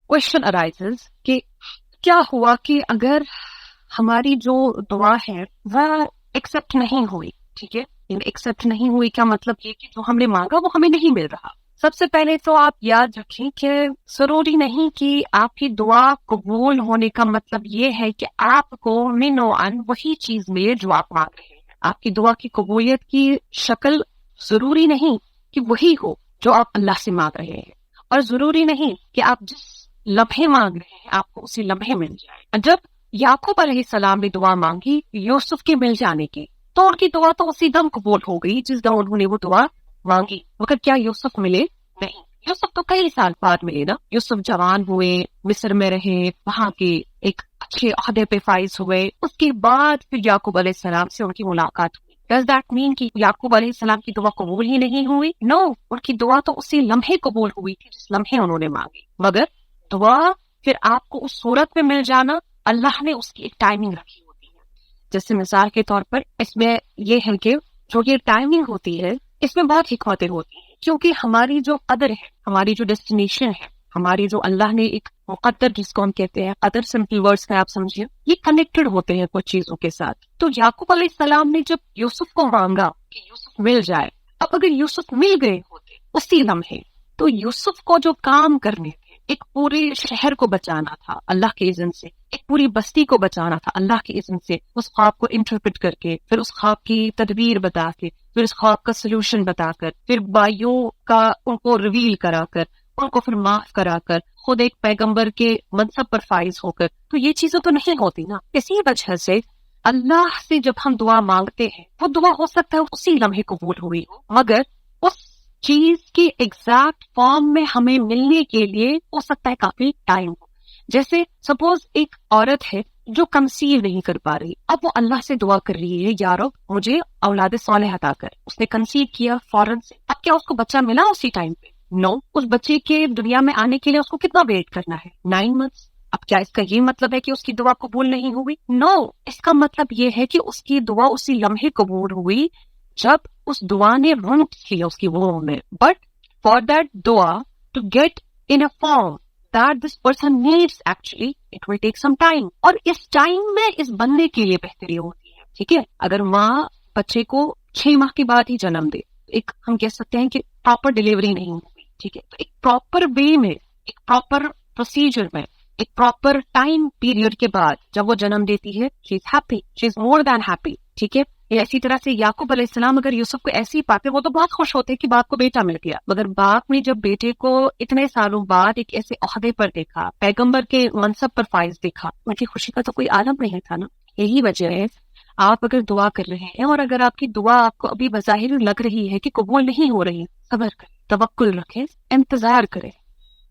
Question arises कि क्या हुआ कि अगर हमारी जो दुआ है वह एक्सेप्ट नहीं हुई, ठीक है, एक्सेप्ट नहीं हुई क्या मतलब ये कि जो हमने मांगा वो हमें नहीं मिल रहा। सबसे पहले तो आप याद रखें कि जरूरी नहीं कि आपकी दुआ कबूल होने का मतलब ये है कि आपको मिनो अन वही चीज मिले जो आप मांग रहे हैं। आपकी दुआ की कबूलियत की शक्ल जरूरी नहीं कि वही हो जो आप अल्लाह से मांग रहे हैं, और जरूरी नहीं कि आप जिस लम्हे मांग रहे हैं आपको उसी लम्हे मिल जाए। जब याकूब अलैहिस्सलाम ने दुआ मांगी यूसुफ के मिल जाने की, तो उनकी दुआ तो उसी दम कबूल हो गई जिस दम उन्होंने वो दुआ मांगी। मगर क्या यूसुफ मिले? नहीं, यूसुफ तो कई साल बाद मिले ना। यूसुफ जवान हुए, मिस्र में रहे, वहां के एक अच्छे ओहदे पे फाइज हुए, उसके बाद फिर याकूब अलैहिस्सलाम से उनकी मुलाकात हुई। Does that mean कि याकूब अलैहिस्सलाम की दुआ कबूल ही नहीं हुई? No, उनकी दुआ तो उसी लम्हे कबूल हुई थी जिस लम्हे उन्होंने मांगी। मगर दुआ फिर आपको उस सूरत में मिल जाना, अल्लाह ने उसकी एक टाइमिंग रखी होती है। जैसे मिसाल के तौर पर इसमें ये है कि जो ये टाइमिंग होती है इसमें बहुत हिकमतें होती हैं, क्योंकि हमारी जो कदर है, हमारी जो डेस्टिनेशन है, हमारी जो अल्लाह ने एक मुकद्दर जिसको हम कहते हैं, कदर सिंपल वर्ड्स में आप समझिए, ये कनेक्टेड होते हैं कुछ चीजों के साथ। तो याकूब अलैहिस्सलाम ने जब यूसुफ को मांगा कि यूसुफ मिल जाए, अब अगर यूसुफ मिल गए होते उसी लम्हे, तो यूसुफ को जो काम करने थे, एक पूरे शहर को बचाना था अल्लाह के इज़्न से, एक पूरी बस्ती को बचाना था अल्लाह के इज़्न से, उस ख्वाब को इंटरप्रेट करके, फिर उस ख्वाब की तदबीर बता के, फिर उस ख्वाब का सोल्यूशन बताकर, फिर बाइयों का उनको रिवील कराकर, उनको फिर माफ कराकर, खुद एक पैगंबर के मनसब पर फाइज होकर, तो ये चीजें तो नहीं होती ना। इसी वजह से अल्लाह से जब हम दुआ मांगते हैं वो दुआ हो सकता है उसी लम्हे कबूल हुई हो, मगर उस चीज की एग्जैक्ट फॉर्म में हमें मिलने के लिए हो सकता है काफी टाइम हो। जैसे सपोज एक औरत है जो कंसीव नहीं कर पा रही, अब वो अल्लाह से दुआ कर रही है, या रब मुझे औलाद सालेह अता कर। उसने कंसीव किया फौरन से, अब क्या उसको बच्चा मिला उसी टाइम पे? नो, उस बच्चे के दुनिया में आने के लिए उसको कितना वेट करना है? 9 months। अब क्या इसका ये मतलब है कि उसकी दुआ कबूल नहीं हुई? नो, इसका मतलब ये है कि उसकी दुआ उसी लम्हे कबूल हुई जब उस दुआ ने रूट्स लिया उसकी वोम में। बट फॉर दैट दुआ to get in a form that this person needs, actually it will take some time, और इस टाइम में इस बंदे के लिए बेहतरी होती है। ठीक है, अगर माँ बच्चे को 6 माह के बाद ही जन्म दे, एक हम कह सकते हैं कि प्रॉपर डिलीवरी नहीं हुई, ठीक है, तो एक प्रॉपर वे में, एक प्रॉपर प्रोसीजर में, एक प्रॉपर टाइम पीरियड के बाद जब वो जन्म देती है, she is happy, she is more than happy. ठीक है, इसी तरह से याकूब अलैहिस्सलाम अगर यूसुफ को ऐसे ही पाते वो तो बहुत खुश होते कि बाप को बेटा मिल गया, मगर बाप ने जब बेटे को इतने सालों बाद एक ऐसे ओहदे पर देखा, पैगंबर के मनसब पर फाइज देखा, उनकी खुशी का तो कोई आलम नहीं था ना। यही वजह है आप अगर दुआ कर रहे हैं और अगर आपकी दुआ आपको अभी बज़ाहिर लग रही है कि कबूल नहीं हो रही, सब्र करें, तवक्कुल रखें, इंतजार करें।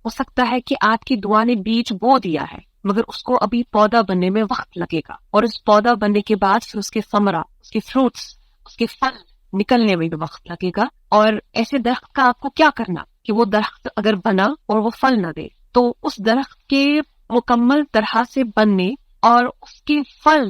हो सकता है कि आपकी दुआ ने बीज बो दिया है मगर उसको अभी पौधा बनने में वक्त लगेगा, और इस पौधा बनने के बाद फिर उसके समरा, उसके फ्रूट्स, उसके फल निकलने में भी वक्त लगेगा। और ऐसे दरख्त का आपको क्या करना कि वो दरख्त अगर बना और वो फल न दे, तो उस दरख्त के मुकम्मल तरह से बनने और उसके फल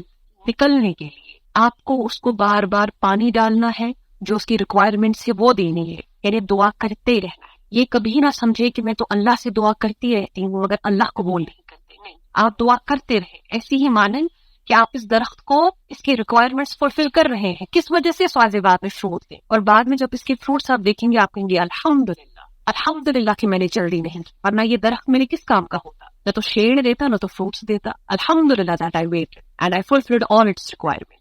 निकलने के लिए आपको उसको बार बार पानी डालना है, जो उसकी रिक्वायरमेंट्स है वो देनी है, यानी दुआ करते रहना है। ये कभी ना समझे कि मैं तो अल्लाह से दुआ करती रहती हूँ मगर अल्लाह कबूल नहीं करते, नहीं, आप दुआ करते रहे। ऐसी ही माने कि आप इस दरख्त को इसके रिक्वायरमेंट्स फुलफिल कर रहे हैं, किस वजह से? स्वाज़े बाद में फ्रूट दे, और बाद में जब इसके फ्रूट्स आप देखेंगे आप कहेंगे अल्हम्दुलिल्लाह, अल्हम्दुलिल्लाह कि मैंने जल्दी नहीं, वरना ये दरख्त मेरे किस काम का होता, न तो शेड देता न तो फ्रूट्स देता। अल्हम्दुलिल्लाह that I waited and I fulfilled all it's requirement.